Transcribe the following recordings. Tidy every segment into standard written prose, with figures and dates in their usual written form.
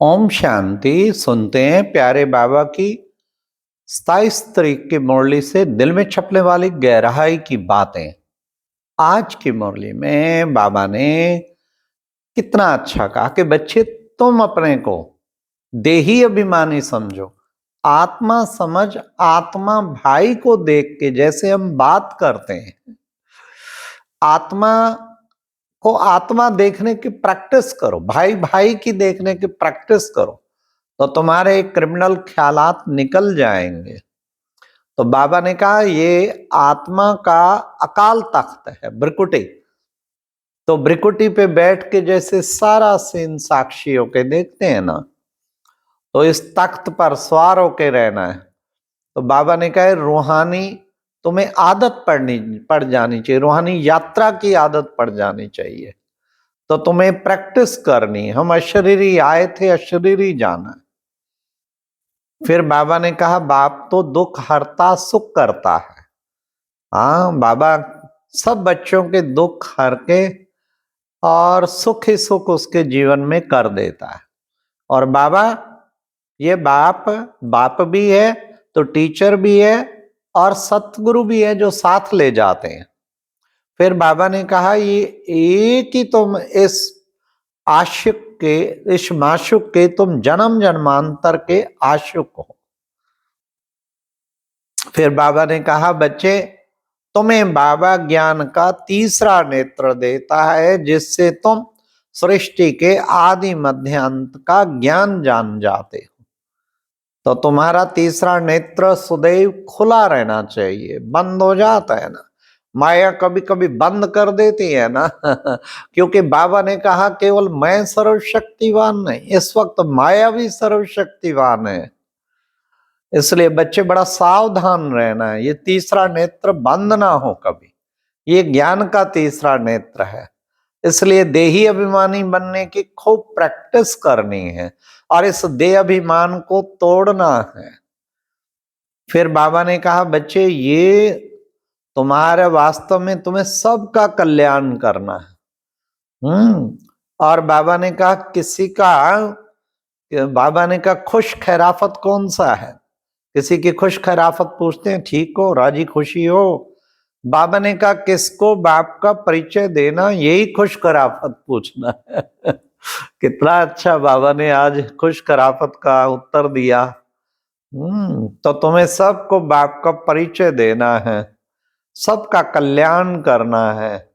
ओम शांति। सुनते हैं प्यारे बाबा की 27 तारीख की मुरली से दिल में छपने वाली गहराई की बातें। आज की मुरली में बाबा ने कितना अच्छा कहा कि बच्चे, तुम अपने को देही अभिमानी समझो, आत्मा समझ, आत्मा भाई को देख के जैसे हम बात करते हैं, आत्मा को आत्मा देखने की प्रैक्टिस करो, भाई भाई की देखने की प्रैक्टिस करो, तो तुम्हारे क्रिमिनल ख्यालात निकल जाएंगे। तो बाबा ने कहा ये आत्मा का अकाल तख्त है, ब्रिकुटी। तो ब्रिकुटी पे बैठ के जैसे सारा सीन साक्षी होके देखते हैं ना, तो इस तख्त पर सवार होके रहना है। तो बाबा ने कहा रूहानी तुम्हें आदत पड़ जानी चाहिए, रूहानी यात्रा की आदत पड़ जानी चाहिए। तो तुम्हें प्रैक्टिस करनी, हम अशरीरी आए थे, अशरीरी जाना है। फिर बाबा ने कहा बाप तो दुख हरता सुख करता है। हाँ, बाबा सब बच्चों के दुख हर के और सुख ही सुख उसके जीवन में कर देता है। और बाबा ये बाप बाप भी है तो टीचर भी है और सतगुरु भी है जो साथ ले जाते हैं। फिर बाबा ने कहा ये एक ही तुम इस आशिक के, इस माशुक के तुम जन्म जन्मांतर के आशिक हो। फिर बाबा ने कहा बच्चे, तुम्हें बाबा ज्ञान का तीसरा नेत्र देता है जिससे तुम सृष्टि के आदि मध्य अंत का ज्ञान जान जाते हो। तो तुम्हारा तीसरा नेत्र सदैव खुला रहना चाहिए, बंद हो जाता है ना, माया कभी कभी बंद कर देती है ना क्योंकि बाबा ने कहा केवल मैं सर्वशक्तिवान नहीं, इस वक्त माया भी सर्वशक्तिवान है। इसलिए बच्चे बड़ा सावधान रहना है, ये तीसरा नेत्र बंद ना हो कभी। ये ज्ञान का तीसरा नेत्र है, इसलिए देही अभिमानी बनने की खूब प्रैक्टिस करनी है और इस देह अभिमान को तोड़ना है। फिर बाबा ने कहा बच्चे ये तुम्हारे वास्तव में तुम्हें सबका कल्याण करना है। और बाबा ने कहा बाबा ने कहा खुश खैराफत कौन सा है? किसी की खुश खैराफत पूछते हैं, ठीक हो, राजी खुशी हो? बाबा ने कहा किसको बाप का परिचय देना, यही खुश खराफत पूछना है कितना अच्छा बाबा ने आज खुश खराफत का उत्तर दिया। तो तुम्हें सबको बाप का परिचय देना है, सबका कल्याण करना है,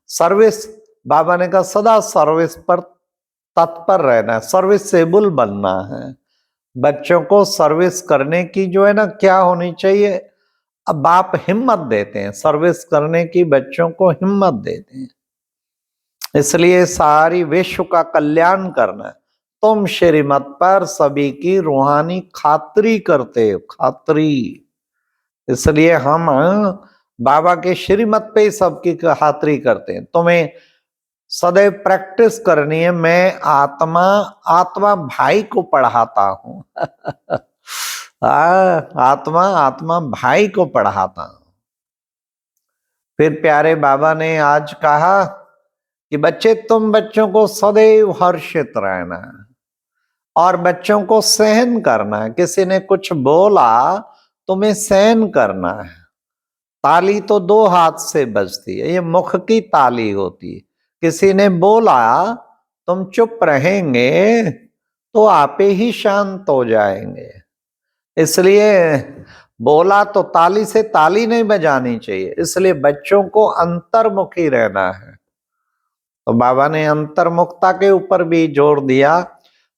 सर्विस। बाबा ने कहा सदा सर्विस पर तत्पर रहना है, सर्विसेबल बनना है। बच्चों को सर्विस करने की जो है ना क्या होनी चाहिए, अब बाप हिम्मत देते हैं सर्विस करने की, बच्चों को हिम्मत देते हैं। इसलिए सारी विश्व का कल्याण करना है। तुम श्रीमत पर सभी की रूहानी खातरी करते हो, खातरी। इसलिए हम बाबा के श्रीमत पे सबकी खातरी करते हैं। तुम्हें सदैव प्रैक्टिस करनी है, मैं आत्मा आत्मा भाई को पढ़ाता हूं आत्मा आत्मा भाई को पढ़ाता हूं। फिर प्यारे बाबा ने आज कहा कि बच्चे तुम बच्चों को सदैव हर्षित रहना है और बच्चों को सहन करना है। किसी ने कुछ बोला तुम्हें सहन करना है। ताली तो दो हाथ से बजती है, ये मुख की ताली होती है। किसी ने बोला तुम चुप रहेंगे तो आपे ही शांत हो जाएंगे। इसलिए बोला तो ताली से ताली नहीं बजानी चाहिए, इसलिए बच्चों को अंतर्मुखी रहना है। तो बाबा ने अंतर्मुखता के ऊपर भी जोर दिया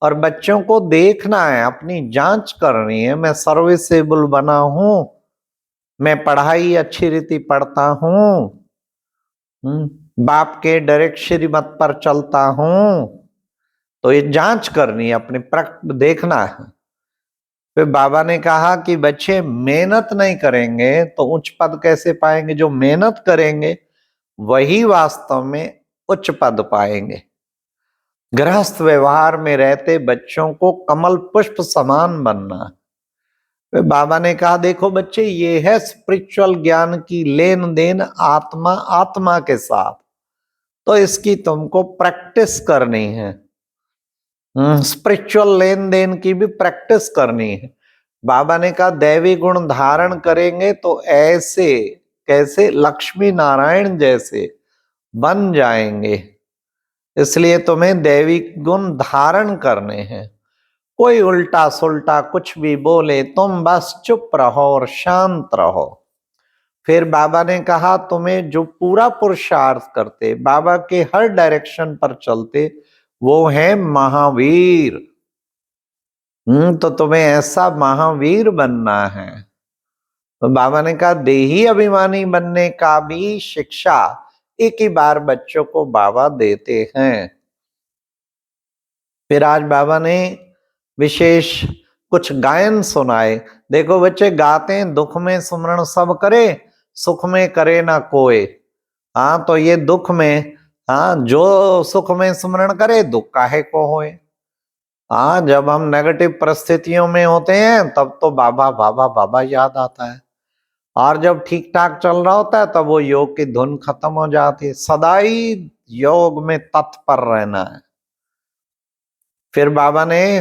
और बच्चों को देखना है, अपनी जांच करनी है। मैं सर्विसेबल बना हूं, मैं पढ़ाई अच्छी रीति पढ़ता हूं, बाप के डायरेक्ट श्रीमत पर चलता हूं, तो ये जांच करनी है, अपनी देखना है। फिर बाबा ने कहा कि बच्चे मेहनत नहीं करेंगे तो उच्च पद कैसे पाएंगे? जो मेहनत करेंगे वही वास्तव में उच्च पद पाएंगे। गृहस्थ व्यवहार में रहते बच्चों को कमल पुष्प समान बनना। फिर बाबा ने कहा देखो बच्चे, ये है स्पिरिचुअल ज्ञान की लेन देन आत्मा आत्मा के साथ, तो इसकी तुमको प्रैक्टिस करनी है। स्पिरिचुअल लेन देन की भी प्रैक्टिस करनी है। बाबा ने कहा दैवी गुण धारण करेंगे तो ऐसे कैसे लक्ष्मी नारायण जैसे बन जाएंगे, इसलिए तुम्हें दैवी गुण धारण करने हैं। कोई उल्टा सुल्टा कुछ भी बोले तुम बस चुप रहो और शांत रहो। फिर बाबा ने कहा तुम्हें जो पूरा पुरुषार्थ करते, बाबा के हर डायरेक्शन पर चलते, वो है महावीर। तो तुम्हें ऐसा महावीर बनना है। तो बाबा ने कहा देही अभिमानी बनने का भी शिक्षा एक ही बार बच्चों को बाबा देते हैं। फिर आज बाबा ने विशेष कुछ गायन सुनाए। देखो बच्चे गाते हैं, दुख में सुमरण सब करे, सुख में करे ना कोई। हाँ, तो ये दुख में, हाँ, जो सुख में सुमरण करे दुख काहे को होए। हाँ, जब हम नेगेटिव परिस्थितियों में होते हैं तब तो बाबा बाबा बाबा याद आता है, और जब ठीक ठाक चल रहा होता है तब वो योग की धुन खत्म हो जाती है। सदा ही योग में तत्पर रहना है। फिर बाबा ने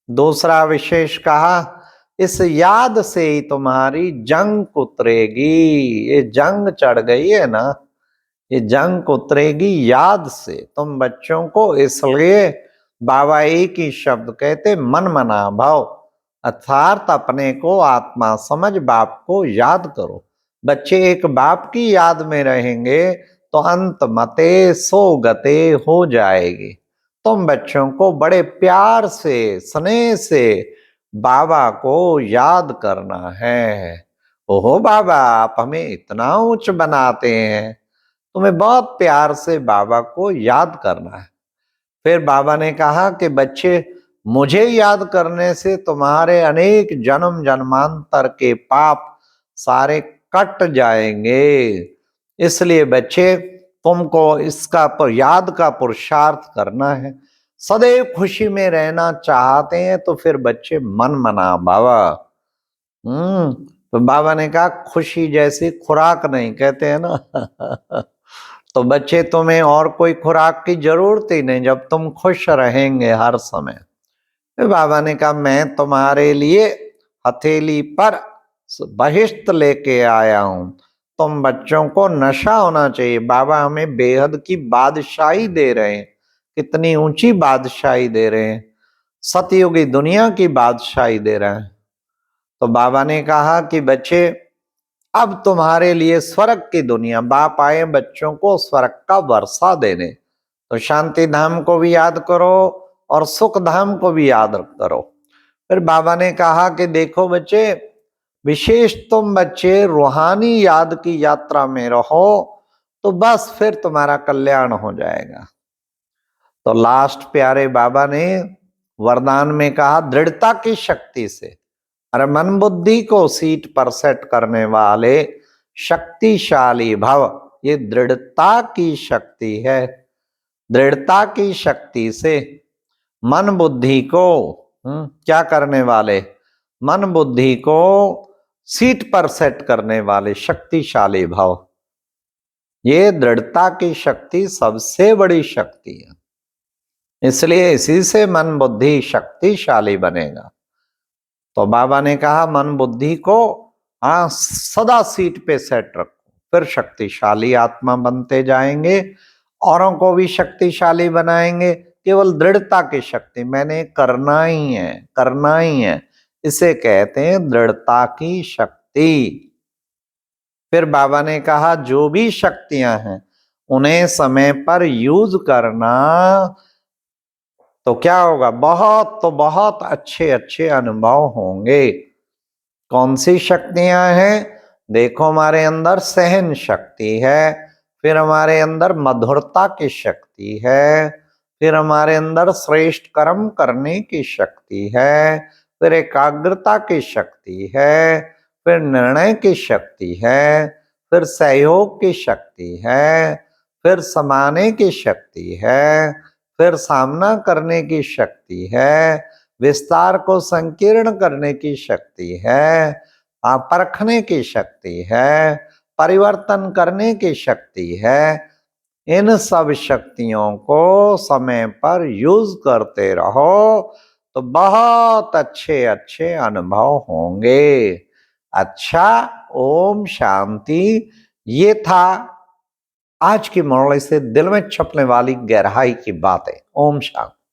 दूसरा विशेष कहा, इस याद से ही तुम्हारी जंग उतरेगी। ये जंग चढ़ गई है ना, ये जंग उतरेगी याद से। तुम बच्चों को इसलिए बाबा एक ही शब्द कहते, मन मना भाव, अर्थात अपने को आत्मा समझ बाप को याद करो। बच्चे एक बाप की याद में रहेंगे तो अंत मते सो गते हो जाएगी। तुम बच्चों को बड़े प्यार से स्नेह से बाबा को याद करना है। ओहो बाबा, आप हमें इतना ऊंच बनाते हैं, तुम्हें बहुत प्यार से बाबा को याद करना है। फिर बाबा ने कहा कि बच्चे, मुझे याद करने से तुम्हारे अनेक जन्म जन्मांतर के पाप सारे कट जाएंगे। इसलिए बच्चे, तुमको इसका याद का पुरुषार्थ करना है। सदैव खुशी में रहना चाहते हैं तो फिर बच्चे मन मना बाबा। तो बाबा ने कहा खुशी जैसी खुराक नहीं, कहते हैं ना। तो बच्चे, तुम्हें और कोई खुराक की जरूरत ही नहीं जब तुम खुश रहेंगे हर समय। फिर बाबा ने कहा मैं तुम्हारे लिए हथेली पर बहिष्त लेके आया हूं। तुम बच्चों को नशा होना चाहिए। बाबा हमें बेहद की बादशाही दे रहे हैं। कितनी ऊंची बादशाही दे रहे हैं, सतयुगी दुनिया की बादशाही दे रहे हैं। तो बाबा ने कहा कि बच्चे, अब तुम्हारे लिए स्वर्ग की दुनिया, बाप आए बच्चों को स्वर्ग का वर्षा देने। तो शांति धाम को भी याद करो और सुख धाम को भी याद करो। फिर बाबा ने कहा कि देखो बच्चे, विशेष तुम बच्चे रूहानी याद की यात्रा में रहो तो बस फिर तुम्हारा कल्याण हो जाएगा। तो लास्ट प्यारे बाबा ने वरदान में कहा, दृढ़ता की शक्ति से, अरे मन बुद्धि को सीट पर सेट करने वाले शक्तिशाली भव। ये दृढ़ता की शक्ति है। दृढ़ता की शक्ति से मन बुद्धि को क्या करने वाले, मन बुद्धि को सीट पर सेट करने वाले शक्तिशाली भव। ये दृढ़ता की शक्ति सबसे बड़ी शक्ति है, इसलिए इसी से मन बुद्धि शक्तिशाली बनेगा। तो बाबा ने कहा मन बुद्धि को हाँ सदा सीट पे सेट रखो, फिर शक्तिशाली आत्मा बनते जाएंगे, औरों को भी शक्तिशाली बनाएंगे। केवल दृढ़ता की शक्ति, मैंने करना ही है, करना ही है, इसे कहते हैं दृढ़ता की शक्ति। फिर बाबा ने कहा जो भी शक्तियां हैं उन्हें समय पर यूज करना तो क्या होगा, बहुत तो बहुत अच्छे अच्छे अनुभव होंगे। कौन सी शक्तियां हैं? देखो, हमारे अंदर सहन शक्ति है, फिर हमारे अंदर मधुरता की शक्ति है, फिर हमारे अंदर श्रेष्ठ कर्म करने की शक्ति है, फिर एकाग्रता की शक्ति है, फिर निर्णय की शक्ति है, फिर सहयोग की शक्ति है, फिर समाने की शक्ति है, फिर सामना करने की शक्ति है, विस्तार को संकीर्ण करने की शक्ति है, परखने की शक्ति है, परिवर्तन करने की शक्ति है। इन सब शक्तियों को समय पर यूज करते रहो तो बहुत अच्छे अच्छे अनुभव होंगे। अच्छा, ओम शांति। ये था आज की मुरली से दिल में छपने वाली गहराई की बातें। ओम शांति।